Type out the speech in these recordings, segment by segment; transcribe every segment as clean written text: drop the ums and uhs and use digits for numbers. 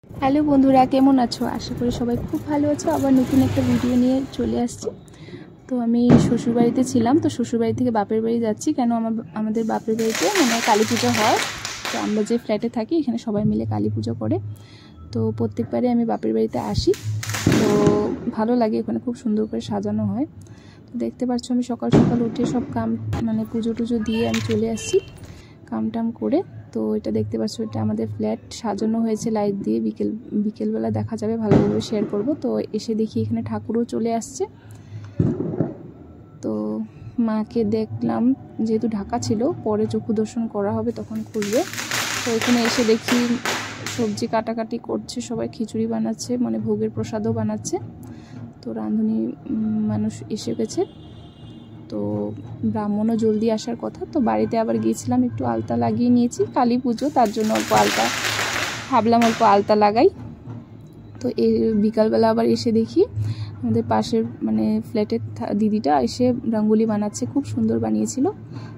Hello বন্ধুরা, কেমন আছো? আশা করি সবাই খুব ভালো আছো। আবার নতুন একটা ভিডিও নিয়ে চলে আসছি। তো আমি শ্বশুরবাড়িতে ছিলাম, তো শ্বশুরবাড়ি থেকে বাপের বাড়ি যাচ্ছি। কেন আমাদের বাপের বাড়িতে মানে কালী পুজো হয়। তো আমরা যে ফ্ল্যাটে থাকি এখানে সবাই মিলে কালী পুজো করে। তো প্রত্যেকবারই আমি বাপের বাড়িতে আসি, তো ভালো লাগে, ওখানে খুব সুন্দর করে সাজানো হয়। তো দেখতে পাচ্ছ আমি সকাল সকাল উঠে সব কাম মানে পুজো টুজো দিয়ে আমি চলে আসছি কাম টাম করে। তো এটা দেখতে পাচ্ছ, এটা আমাদের ফ্ল্যাট সাজানো হয়েছে লাইট দিয়ে। বিকেলবেলা দেখা যাবে, ভালোভাবে শেয়ার করব। তো এসে দেখি এখানে ঠাকুরও চলে আসছে। তো মাকে দেখলাম, যেহেতু ঢাকা ছিল, পরে চক্ষু দর্শন করা হবে তখন খুলবে। তো এখানে এসে দেখি সবজি কাটাকাটি করছে, সবাই খিচুড়ি বানাচ্ছে, মানে ভোগের প্রসাদও বানাচ্ছে। তো রাঁধুনি মানুষ এসে গেছে, তো ব্রাহ্মণও জলদি আসার কথা। তো বাড়িতে আবার গিয়েছিলাম, একটু আলতা লাগিয়ে নিয়েছি, কালী পুজো, তার জন্য অল্প আলতা ভাবলাম অল্প আলতা লাগাই। তো এই বিকালবেলা আবার এসে দেখি আমাদের পাশের মানে ফ্ল্যাটের দিদিটা এসে রঙ্গোলি বানাচ্ছে, খুব সুন্দর বানিয়েছিল।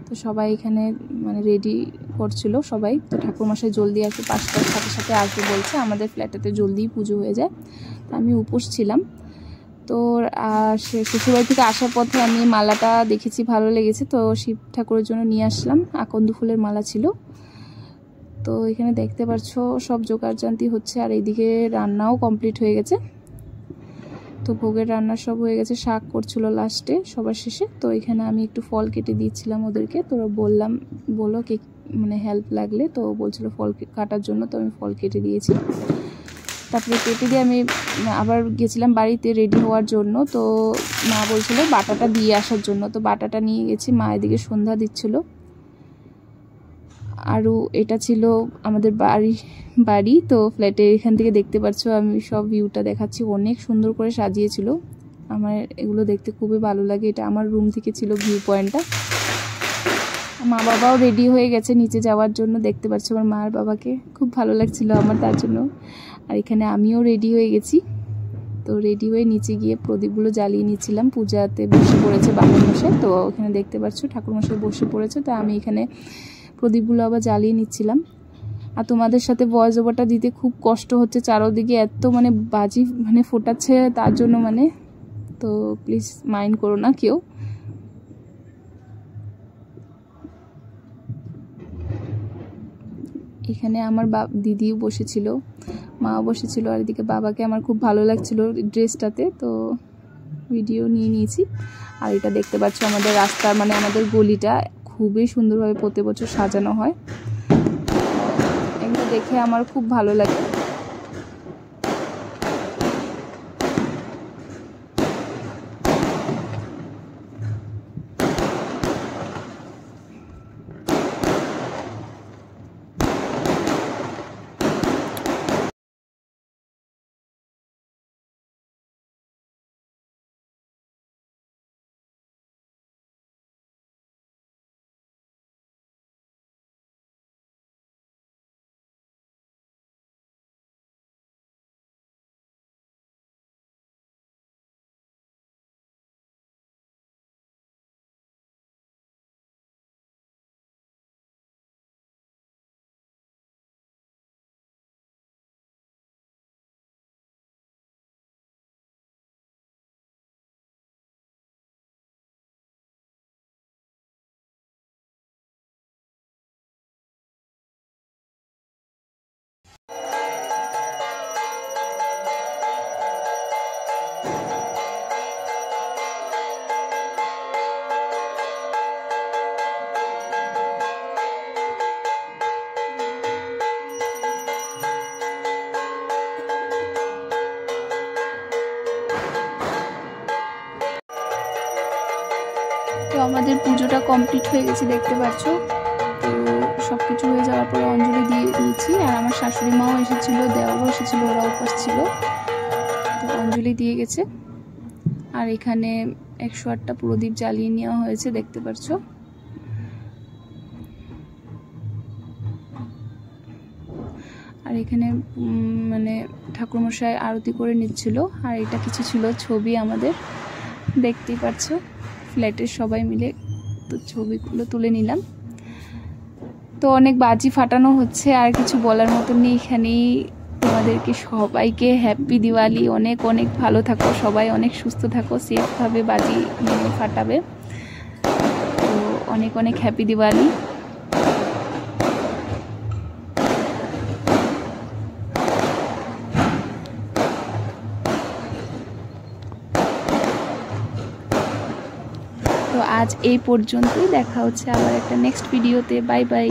তো সবাই এখানে মানে রেডি করছিল সবাই। তো ঠাকুরমশাই জলদি আসবে, 5টার সাথে সাথে আসবে বলছে, আমাদের ফ্ল্যাটেতে জলদিই পুজো হয়ে যায়। তো আমি উপোস ছিলাম। তো শ্বশুরবাড়ি থেকে আসার পথে আমি মালাটা দেখেছি, ভালো লেগেছে, তো শিব ঠাকুরের জন্য নিয়ে আসলাম। আকন্দ ফুলের মালা ছিল। তো এখানে দেখতে পাচ্ছ সব জোগাড়যন্ত্র হচ্ছে, আর এইদিকে রান্নাও কমপ্লিট হয়ে গেছে। তো ভোগের রান্না সব হয়ে গেছে, শাক করছিল লাস্টে সবার শেষে। তো এখানে আমি একটু ফল কেটে দিচ্ছিলাম ওদেরকে। তো বলো কে মানে হেল্প লাগলে, তো বলছিল ফল কাটার জন্য, তো আমি ফল কেটে দিয়েছি। তারপরে কেটে দিয়ে আমি আবার গেছিলাম বাড়িতে রেডি হওয়ার জন্য। তো মা বলছিল বাটাটা দিয়ে আসার জন্য, তো বাটাটা নিয়ে গেছি। মা এদিকে সন্ধ্যা দিচ্ছিল। আরও এটা ছিল আমাদের বাড়ি। তো ফ্ল্যাটে এখান থেকে দেখতে পাচ্ছ আমি সব ভিউটা দেখাচ্ছি, অনেক সুন্দর করে সাজিয়েছিল। আমার এগুলো দেখতে খুবই ভালো লাগে। এটা আমার রুম থেকে ছিল ভিউ পয়েন্টটা। মা বাবাও রেডি হয়ে গেছে নিচে যাওয়ার জন্য, দেখতে পাচ্ছ আমার মা আর বাবাকে, খুব ভালো লাগছিল আমার তার জন্য। আর এখানে আমিও রেডি হয়ে গেছি। তো রেডি হয়ে নিচে গিয়ে প্রদীপগুলো জ্বালিয়ে নিচ্ছিলাম। পূজাতে বসে পড়েছে বামুনমশাই, তো এখানে দেখতে পাচ্ছ ঠাকুরমশাই বসে পড়েছে। তো আমি এখানে প্রদীপগুলো আবার জ্বালিয়ে নিচ্ছিলাম। আর তোমাদের সাথে ভয়েস ওভারটা দিতে খুব কষ্ট হচ্ছে, চারোদিকে এত মানে বাজি মানে ফোটাচ্ছে, তার জন্য মানে, তো প্লিজ মাইন্ড করো না কেউ। এখানে আমার দিদিও বসেছিল, মাও বসেছিল, আর এদিকে বাবাকে আমার খুব ভালো লাগছিল ড্রেসটাতে, তো ভিডিও নিয়ে নিয়েছি। আর এটা দেখতে পাচ্ছ আমাদের রাস্তার মানে আমাদের গলিটা খুবই সুন্দরভাবে প্রতি বছর সাজানো হয়। এগুলো দেখে আমার খুব ভালো লাগে। তো আমাদের পুজোটা কমপ্লিট হয়ে গেছে, দেখতে পাচ্ছ। তো সব কিছু হয়ে যাওয়ার পরে অঞ্জলি দিয়ে দিয়েছি। আর আমার শাশুড়ি মাও এসেছিলো, দেওয়ারও এসেছিলো, ওরা উপাস ছিল। তো অঞ্জলি দিয়ে গেছে। আর এখানে 108টা প্রদীপ জ্বালিয়ে নেওয়া হয়েছে, দেখতে পাচ্ছ। আর এখানে মানে ঠাকুরমশাই আরতি করে নিচ্ছিল। আর এটা কিছু ছিল ছবি আমাদের, দেখতেই পাচ্ছ, ফ্ল্যাটের সবাই মিলে। তো ছবিগুলো তুলে নিলাম। তো অনেক বাজি ফাটানো হচ্ছে, আর কিছু বলার মতো নেই। এখানেই তোমাদেরকে সবাইকে হ্যাপি দিওয়ালি। অনেক অনেক ভালো থাকো সবাই, অনেক সুস্থ থাকো, সেফভাবে বাজি ফাটাবে। তো অনেক অনেক হ্যাপি দিওয়ালি। তো আজ এই পর্যন্তই, দেখা হচ্ছে আবার একটা নেক্সট ভিডিওতে। Bye bye.